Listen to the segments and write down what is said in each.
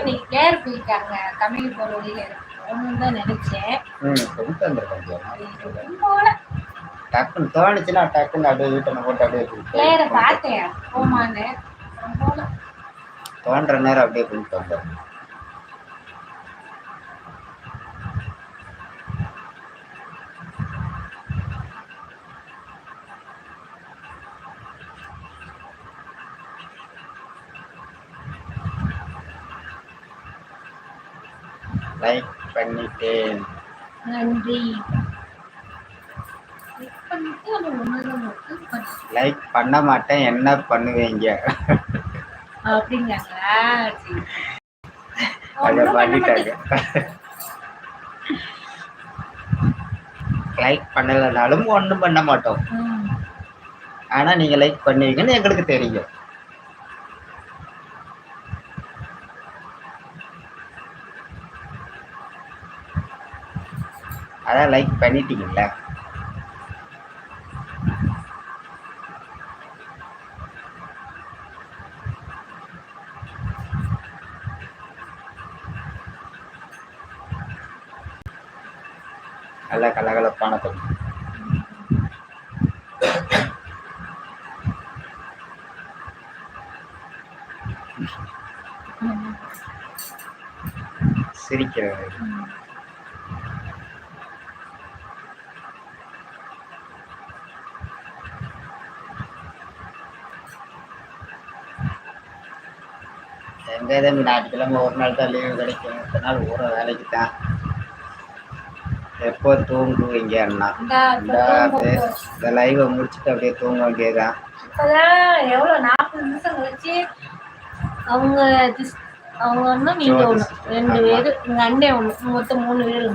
நீ கிளியர் போயிருக்காங்க தமிழ் போற வழியில ஒன்னு தான் நினைச்சேன். கொண்டு வந்திருக்கேன் போல டக்குன்னு தோணுச்சுன்னா டக்குன்னு அப்படியே வீட்டை போட்டு அப்படியே கிளியர பார்த்தேன் போமான்னு தோன்ற நேரம் அப்படியே கொண்டு வந்தேன். லைக் பண்ணிட்டேன். நன்றி. லைக் பண்ண மாட்டேன் என்ன பண்ணுவீங்க அப்படிங்களா? அத பண்ணிட்டாங்க. லைக் பண்ணலனாலும் ஒண்ணும் பண்ண மாட்டோம். ஆனா நீங்க லைக் பண்ணுவீங்கன்னு எங்களுக்கு தெரியும். அதான் லைக் பண்ணிட்டீங்கல்ல. நல்ல கலகலப்பான தம்பி. சிரிக்கிறது. எங்கேயும் ஞாயிற்றுக்கிழமை ஒரு நாள் தான் லீவு கிடைக்கும். இத்தனை நாள் ஊற வேலைக்கு தான். எப்போ தூங்குவீங்க அண்ணா? இந்த லைவை முடிச்சுட்டு அப்படியே தூங்க வேண்டியதான். எவ்வளோ 40 நிமிஷம் கழிச்சு அவங்க ஒன்று நீங்க ஒன்று 2 பேர் எங்க அண்ணன் ஒன்று மொத்தம் 3 பேர்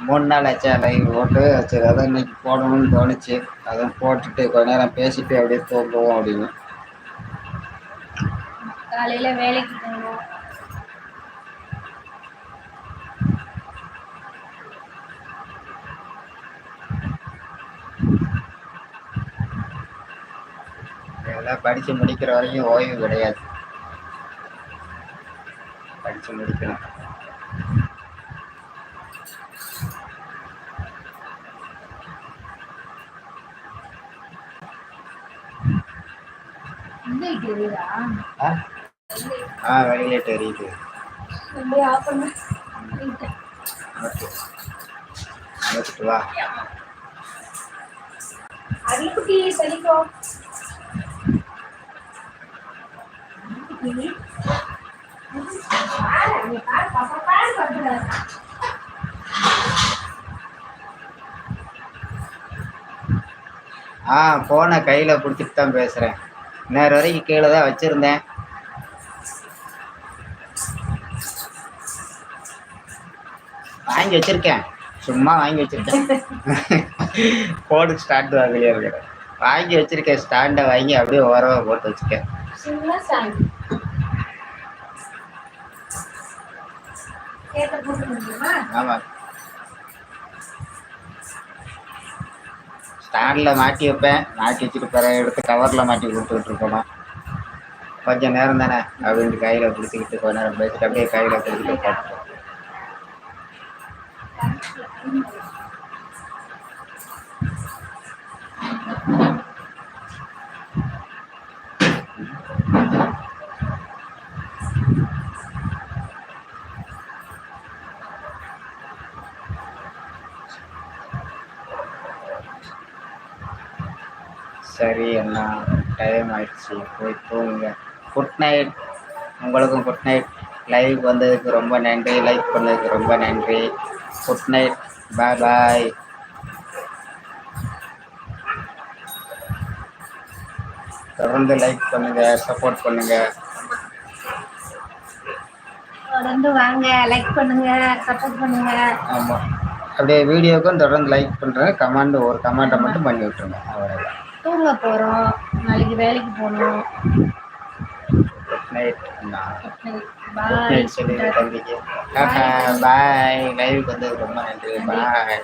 3 நாள் ஆச்சா லைவ் போட்டு. சரி அதான் இன்னைக்கு போடணும்னு தோணுச்சு. அதான் போட்டுட்டு கொஞ்ச நேரம் பேசிட்டு அப்படியே தூங்குவோம் அப்படின்னு. காலையில வேலைக்கு போகணும். எல்லாம் படிச்சு முடிக்கிற வரைக்கும் ஓய்வு கிடையாது. படிச்சு முடிக்கணும். வெளியில தெரியுது. வா போன கையில பிடிச்சிட்டு தான் பேசுறேன். நேரம் வரைக்கும் கீழே தான் வச்சிருந்தேன். வாங்கி வச்சிருக்கேன். சும்மா வாங்கி வச்சிருக்கேன். போர்டு ஸ்டாண்ட் வாங்கலையா இருக்கிறேன். வாங்கி வச்சிருக்கேன். ஸ்டாண்டை வாங்கி அப்படியே ஓரமா போட்டு வச்சுக்கேன். ஆமா, ஸ்டாண்ட்ல மாட்டி வைப்பேன். மாட்டி வச்சுட்டு பிறகு எடுத்து கவர்ல மாட்டி கொடுத்துக்கிட்டு இருக்கணும். கொஞ்சம் நேரம் தானே அப்படின்ட்டு கையில பிடிச்சிக்கிட்டு கொஞ்ச நேரம் பேசிட்டு அப்படியே கையில பிடிச்சிட்டு போட்டுருக்கோம். சரி அண்ணா, டைம் ஆயிடுச்சு, போய் தூங்குங்க. Good night. உங்களுக்கும் குட் நைட். லைவ் வந்ததுக்கு ரொம்ப நன்றி. லைக் பண்ணதுக்கு ரொம்ப நன்றி. Good night. Bye bye. தொடர்ந்து லைக் பண்ணுங்க, சப்போர்ட் பண்ணுங்க. தொடர்ந்து வாங்க, லைக் பண்ணுங்க, சப்போர்ட் பண்ணுங்க. ஆமா, அப்படியே வீடியோக்கும் தொடர்ந்து லைக் பண்றேன். ஒரு கமெண்ட்டை மட்டும் பண்ணி விட்டுருங்க. அவ்வளவுதான். தூங்க போறோம், நாளைக்கு வேலைக்கு போகணும். குட் நைட் அண்ணா. குட் நைட் சொல்லுங்க தம்பிக்கு. பாய். லைவுக்கு வந்தது ரொம்ப நன்றி. பாய்.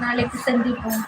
நாளைக்கு சந்திப்போம்.